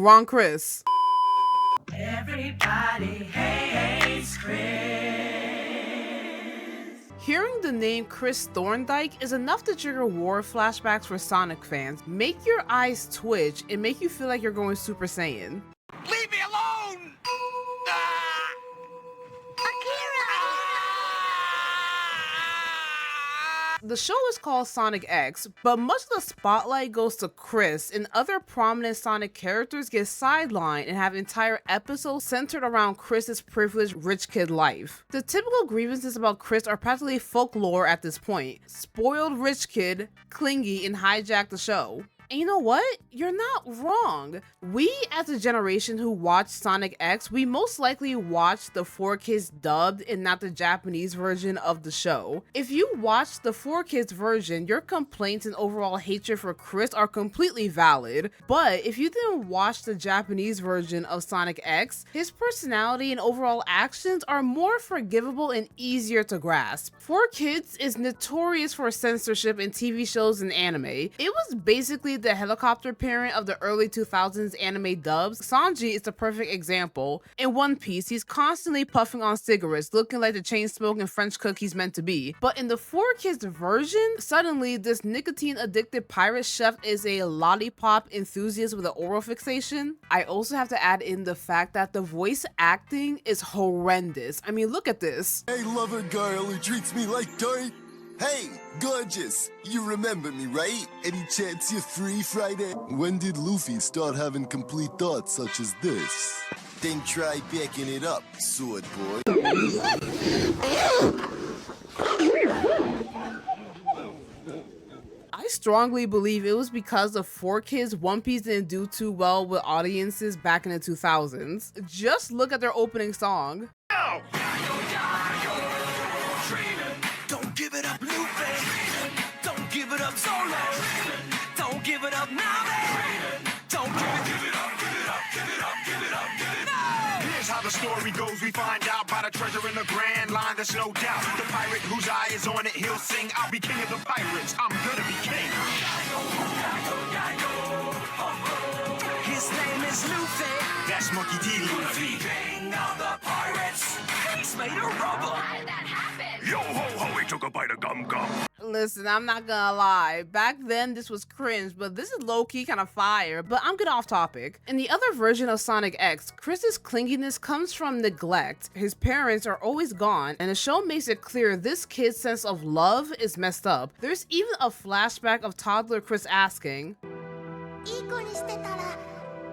wrong Chris. Everybody hates Chris. Hearing the name Chris Thorndyke is enough to trigger war flashbacks for Sonic fans, make your eyes twitch, and make you feel like you're going Super Saiyan. Leave me alone! Ah! The show is called Sonic X, but much of the spotlight goes to Chris, and other prominent Sonic characters get sidelined and have entire episodes centered around Chris's privileged rich kid life. The typical grievances about Chris are practically folklore at this point. Spoiled rich kid, clingy, and hijack the show. And you know what? You're not wrong. We, as a generation who watched Sonic X, we most likely watched the 4Kids dubbed and not the Japanese version of the show. If you watched the 4Kids version, your complaints and overall hatred for Chris are completely valid. But if you didn't watch the Japanese version of Sonic X, his personality and overall actions are more forgivable and easier to grasp. 4Kids is notorious for censorship in TV shows and anime. It was basically the helicopter parent of the early 2000s anime dubs. Sanji is the perfect example. In One Piece, he's constantly puffing on cigarettes, looking like the chain-smoking French cook he's meant to be. But in the 4Kids version, suddenly this nicotine-addicted pirate chef is a lollipop enthusiast with an oral fixation. I also have to add in the fact that the voice acting is horrendous. I mean, look at this. Hey, lover girl who treats me like dirt. Hey, gorgeous, you remember me, right? Any chance you're free Friday? When did Luffy start having complete thoughts such as this? Then try backing it up, sword boy. I strongly believe it was because the 4Kids One Piece didn't do too well with audiences back in the 2000s. Just look at their opening song. Ow! Don't give it up, Luffy. Don't give it up, Solo. Don't give it up, Nami. Don't give it up, give it up, give it up, give it up, give it up. Here's how the story goes. We find out about a treasure in the Grand Line. There's no doubt. The pirate whose eye is on it, he'll sing. I'll be king of the pirates. I'm gonna be king. His name is Luffy. That's Monkey D. Luffy. King of the pirates. He's made of rubber. How did that happen? Yo ho ho, he took a bite of gum gum. Listen, I'm not gonna lie. Back then, this was cringe, but this is low-key kind of fire. But I'm getting off topic. In the other version of Sonic X, Chris's clinginess comes from neglect. His parents are always gone, and the show makes it clear this kid's sense of love is messed up. There's even a flashback of toddler Chris asking, いい子にしてたら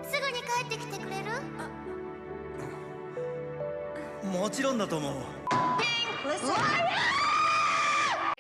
すぐに帰ってきてくれる？もちろんだと思う。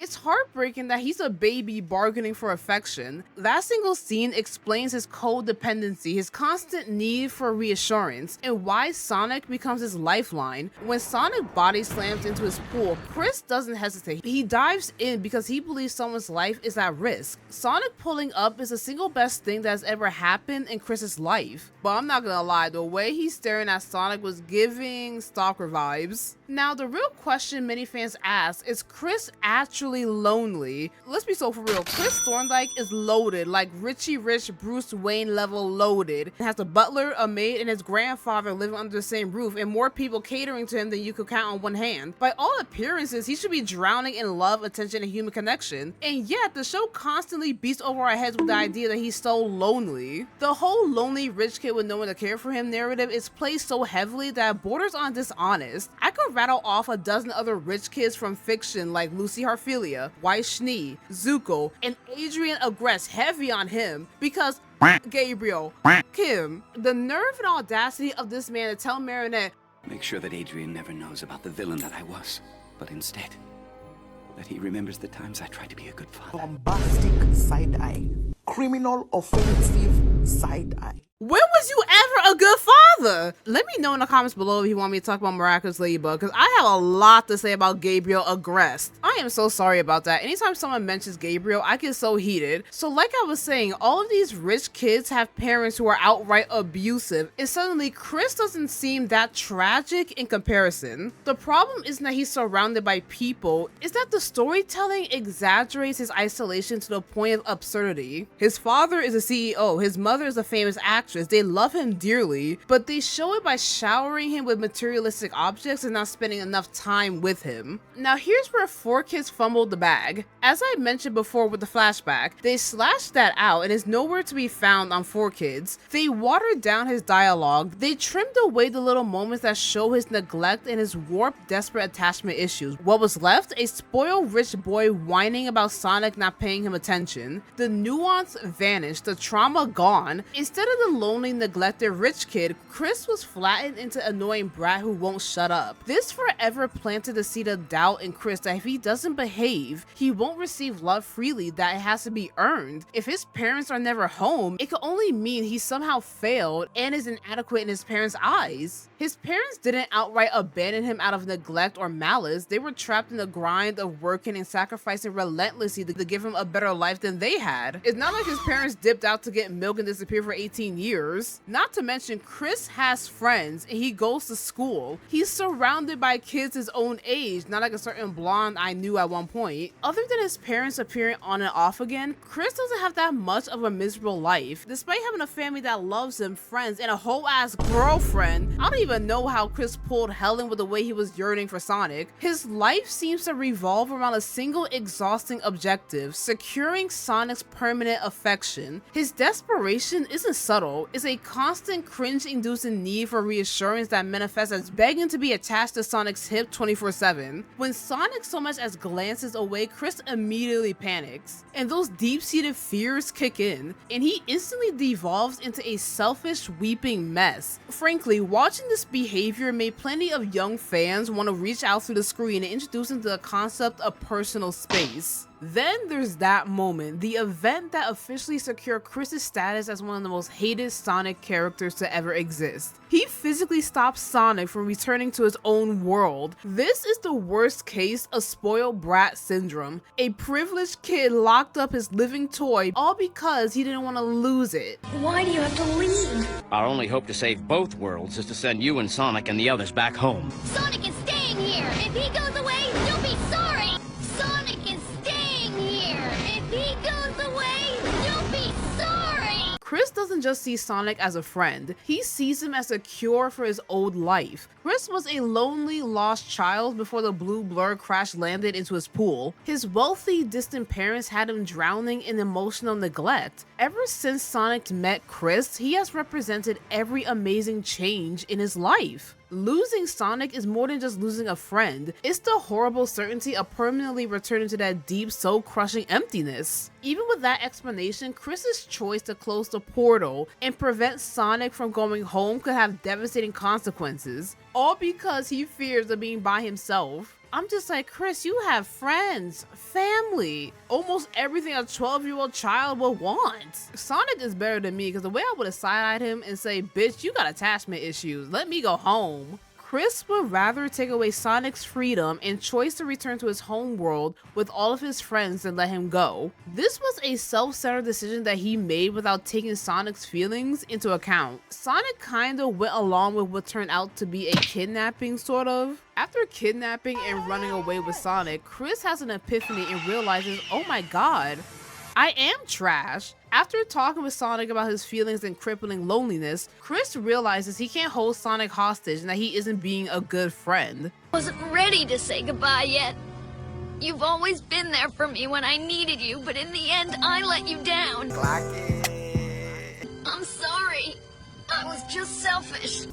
It's heartbreaking that he's a baby bargaining for affection. That single scene explains his codependency, his constant need for reassurance, and why Sonic becomes his lifeline. When Sonic body slams into his pool, Chris doesn't hesitate. He dives in because he believes someone's life is at risk. Sonic pulling up is the single best thing that has ever happened in Chris's life. But I'm not gonna lie, the way he's staring at Sonic was giving stalker vibes. Now, the real question many fans ask, is Chris actually lonely? Let's be so for real, Chris Thorndyke is loaded, like Richie Rich Bruce Wayne level loaded. He has a butler, a maid, and his grandfather living under the same roof, and more people catering to him than you could count on one hand. By all appearances, he should be drowning in love, attention, and human connection. And yet, the show constantly beats over our heads with the idea that he's so lonely. The whole lonely rich kid with no one to care for him narrative is played so heavily that it borders on dishonest. I could rattle off a dozen other rich kids from fiction like Lucy Harfilia, White Schnee, Zuko, and Adrian Agreste heavy on him because Gabriel, Kim. The nerve and audacity of this man to tell Marinette, make sure that Adrian never knows about the villain that I was, but instead, that he remembers the times I tried to be a good father. Bombastic side eye. Criminal offensive side eye. when was you ever a good father? Let me know in the comments below if you want me to talk about Miraculous Ladybug, because I have a lot to say about Gabriel Agreste. I am so sorry about that. Anytime someone mentions Gabriel, I get so heated. So like I was saying, all of these rich kids have parents who are outright abusive, and suddenly Chris doesn't seem that tragic in comparison. The problem isn't that he's surrounded by people, it's that the storytelling exaggerates his isolation to the point of absurdity. His father is a CEO, his mother is a famous actress, actress. They love him dearly, but they show it by showering him with materialistic objects and not spending enough time with him. Now here's where 4Kids fumbled the bag. As I mentioned before with the flashback, they slashed that out and is nowhere to be found on 4Kids. They watered down his dialogue. They trimmed away the little moments that show his neglect and his warped, desperate attachment issues. What was left? A spoiled rich boy whining about Sonic not paying him attention. The nuance vanished, the trauma gone. Instead of the lonely, neglected rich kid, Chris was flattened into an annoying brat who won't shut up. This forever planted the seed of doubt in Chris that if he doesn't behave, he won't receive love freely, that it has to be earned. If his parents are never home, it could only mean he somehow failed and is inadequate in his parents' eyes. His parents didn't outright abandon him out of neglect or malice. They were trapped in the grind of working and sacrificing relentlessly to give him a better life than they had. It's not like his parents dipped out to get milk and disappear for 18 years. Not to mention, Chris has friends and he goes to school. He's surrounded by kids his own age, not like a certain blonde I knew at one point. Other than his parents appearing on and off again, Chris doesn't have that much of a miserable life. Despite having a family that loves him, friends, and a whole ass girlfriend, I don't even know how Chris pulled Helen with the way he was yearning for Sonic. His life seems to revolve around a single exhausting objective: securing Sonic's permanent affection. His desperation isn't subtle, it's a constant cringe-inducing need for reassurance that manifests as begging to be attached to Sonic's hip 24/7. When Sonic so much as glances away, Chris immediately panics, and those deep-seated fears kick in, and he instantly devolves into a selfish, weeping mess. Frankly, watching this behavior made plenty of young fans want to reach out through the screen and introduce him to the concept of personal space. Then there's that moment, the event that officially secured Chris's status as one of the most hated Sonic characters to ever exist. He physically stops Sonic from returning to his own world. This is the worst case of spoiled brat syndrome. A privileged kid locked up his living toy all because he didn't want to lose it. Why do you have to leave? Our only hope to save both worlds is to send you and Sonic and the others back home. Sonic is staying here! If he goes away, you'll be sorry! Sonic is staying here! If he goes away, you'll be sorry! Chris doesn't just see Sonic as a friend, he sees him as a cure for his old life. Chris was a lonely, lost child before the blue blur crash landed into his pool. His wealthy, distant parents had him drowning in emotional neglect. Ever since Sonic met Chris, he has represented every amazing change in his life. Losing Sonic is more than just losing a friend. It's the horrible certainty of permanently returning to that deep, soul-crushing emptiness. Even with that explanation, Chris's choice to close the portal and prevent Sonic from going home could have devastating consequences, all because he fears of being by himself. I'm just like, Chris, you have friends, family, almost everything a 12-year-old child would want. Sonic is better than me because the way I would have side-eyed him and say, bitch, you got attachment issues, let me go home. Chris would rather take away Sonic's freedom and choice to return to his home world with all of his friends than let him go. This was a self-centered decision that he made without taking Sonic's feelings into account. Sonic kinda went along with what turned out to be a kidnapping, sort of. After kidnapping and running away with Sonic, Chris has an epiphany and realizes, oh my god, I am trash. After talking with Sonic about his feelings and crippling loneliness, Chris realizes he can't hold Sonic hostage and that he isn't being a good friend. Wasn't ready to say goodbye yet. You've always been there for me when I needed you, but in the end, I let you down. I'm sorry. I was just selfish.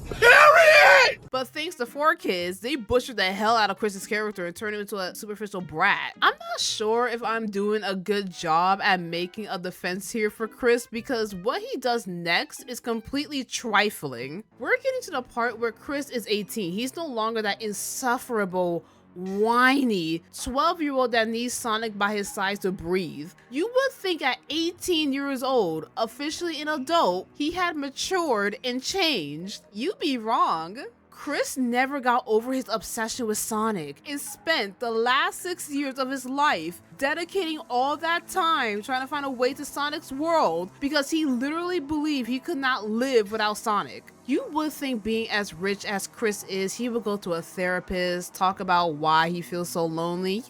But thanks to 4Kids, they butchered the hell out of Chris's character and turned him into a superficial brat. I'm not sure if I'm doing a good job at making a defense here for Chris because what he does next is completely trifling. We're getting to the part where Chris is 18. He's no longer that insufferable, whiny 12-year-old that needs Sonic by his side to breathe. You would think at 18 years old, officially an adult, he had matured and changed. You'd be wrong. Chris never got over his obsession with Sonic and spent the last 6 years of his life dedicating all that time trying to find a way to Sonic's world because he literally believed he could not live without Sonic. You would think being as rich as Chris is, he would go to a therapist, talk about why he feels so lonely,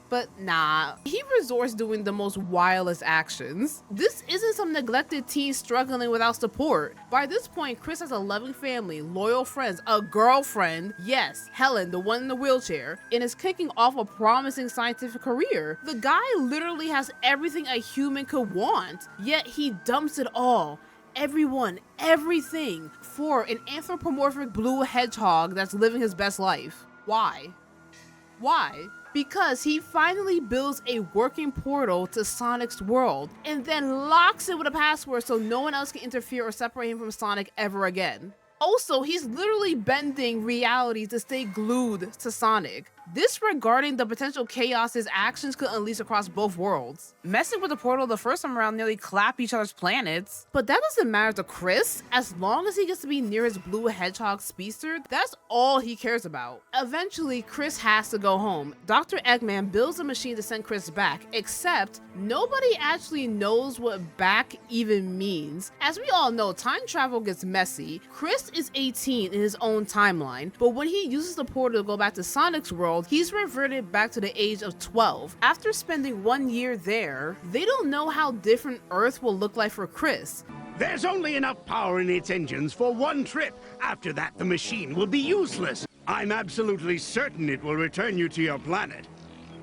but nah. He resorts doing the most wildest actions. This isn't some neglected teen struggling without support. By this point, Chris has a loving family, loyal friends, a girlfriend, yes, Helen, the one in the wheelchair, and is kicking off a promising scientific career. The guy literally has everything a human could want, yet he dumps it all. Everyone, everything, for an anthropomorphic blue hedgehog that's living his best life. Why? Why? Because he finally builds a working portal to Sonic's world and then locks it with a password so no one else can interfere or separate him from Sonic ever again. Also, he's literally bending reality to stay glued to Sonic, disregarding the potential chaos his actions could unleash across both worlds. Messing with the portal the first time around nearly clapped each other's planets. But that doesn't matter to Chris. As long as he gets to be near his blue hedgehog speedster, that's all he cares about. Eventually, Chris has to go home. Dr. Eggman builds a machine to send Chris back, except nobody actually knows what back even means. As we all know, time travel gets messy. Chris is 18 in his own timeline, but when he uses the portal to go back to Sonic's world, he's reverted back to the age of 12. After spending 1 year there, they don't know how different Earth will look like for Chris. There's only enough power in its engines for one trip. After that, the machine will be useless. I'm absolutely certain it will return you to your planet.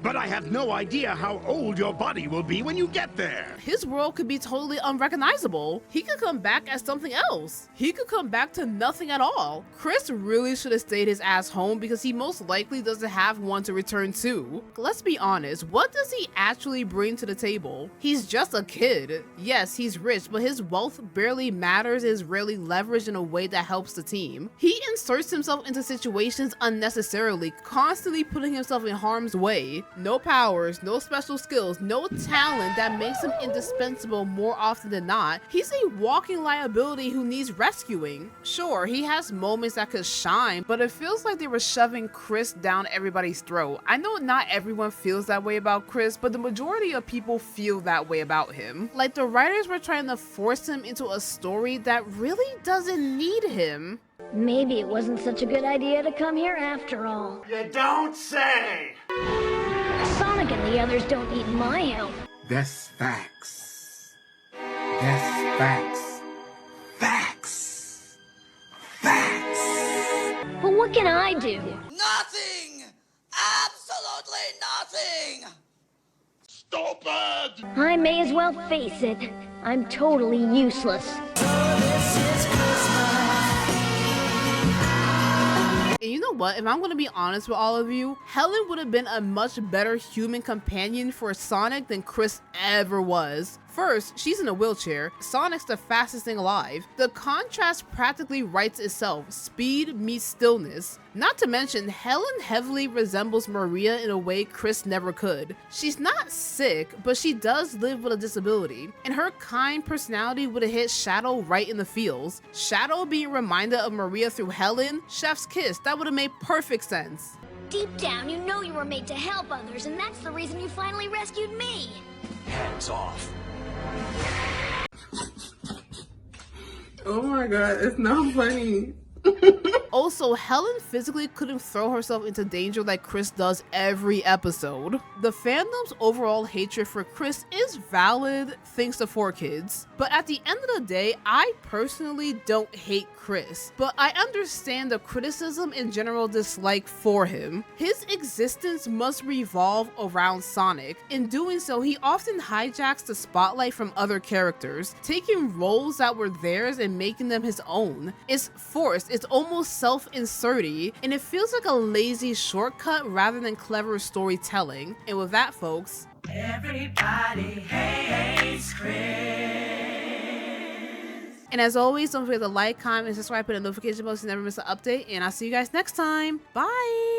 But I have no idea how old your body will be when you get there. His world could be totally unrecognizable. He could come back as something else. He could come back to nothing at all. Chris really should have stayed his ass home because he most likely doesn't have one to return to. Let's be honest, what does he actually bring to the table? He's just a kid. Yes, he's rich, but his wealth barely matters and is rarely leveraged in a way that helps the team. He inserts himself into situations unnecessarily, constantly putting himself in harm's way. No powers, no special skills, no talent that makes him indispensable more often than not. He's a walking liability who needs rescuing. Sure, he has moments that could shine, but it feels like they were shoving Chris down everybody's throat. I know not everyone feels that way about Chris, but the majority of people feel that way about him. Like the writers were trying to force him into a story that really doesn't need him. Maybe it wasn't such a good idea to come here after all. You don't say! Sonic and the others don't need my help. That's facts. That's facts. Facts. Facts. But what can I do? Nothing! Absolutely nothing! Stupid! I may as well face it. I'm totally useless. And you know what? If I'm going to be honest with all of you, Helen would have been a much better human companion for Sonic than Chris ever was. First, she's in a wheelchair. Sonic's the fastest thing alive. The contrast practically writes itself. Speed meets stillness. Not to mention, Helen heavily resembles Maria in a way Chris never could. She's not sick, but she does live with a disability. And her kind personality would have hit Shadow right in the feels. Shadow being reminded of Maria through Helen, chef's kiss, that would have made perfect sense. Deep down, you know you were made to help others, and that's the reason you finally rescued me. Hands off. Oh my god, it's not funny. Also, Helen physically couldn't throw herself into danger like Chris does every episode. The fandom's overall hatred for Chris is valid thanks to 4Kids, but at the end of the day, I personally don't hate Chris, but I understand the criticism and general dislike for him. His existence must revolve around Sonic. In doing so, he often hijacks the spotlight from other characters, taking roles that were theirs and making them his own. It's forced, it's almost self-inserty, and it feels like a lazy shortcut rather than clever storytelling. And with that, folks, Everybody hates Chris. And as always, don't forget to like, comment, and subscribe, and the notification bell so you never miss an update. And I'll see you guys next time. Bye!